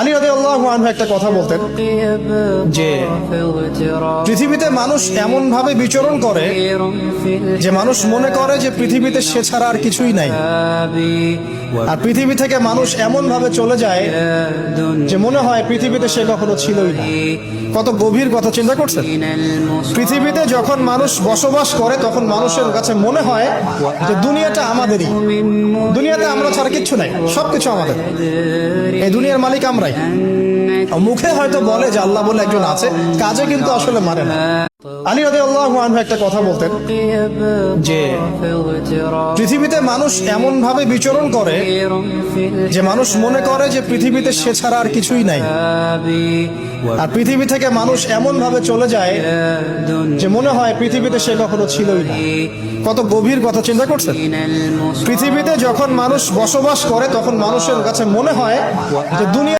আলী রাদিয়াল্লাহু আনহু একটা কথা বলতেন যে পৃথিবীতে মানুষ এমন ভাবে বিচরণ করে যে মানুষ মনে করে যে পৃথিবীতে সে ছাড়া আর কিছুই নাই, আর পৃথিবী থেকে মানুষ এমন ভাবে চলে যায় যে মনে হয় পৃথিবীতে সে কখনো ছিলই না। কত গভীর কথা চিন্তা করছেন? পৃথিবীতে যখন মানুষ বসবাস করে তখন মানুষের কাছে মনে হয় যে দুনিয়াটা আমাদেরই, দুনিয়াতে আমরা ছাড়া কিচ্ছু নাই, সবকিছু আমাদের, এই দুনিয়ার মালিক আমরাই। মুখে হয়তো বলে যে আল্লাহ বলে একজন আছে, কাজে কিন্তু আসলে মানে না। আলী রাদিয়াল্লাহু আনহু একটা কথা বলতেন যে পৃথিবীতে মানুষ এমন ভাবে বিচরণ করে যে মানুষ মনে করে যে পৃথিবীতে সে ছাড়া আর কিছুই নাই, আর পৃথিবী থেকে মানুষ এমন ভাবে চলে যায় যে মনে হয় পৃথিবীতে সে কখনো ছিলই না। কত গভীর কথা চিন্তা করছেন? পৃথিবীতে যখন মানুষ বসবাস করে তখন মানুষের কাছে মনে হয় যে দুনিয়া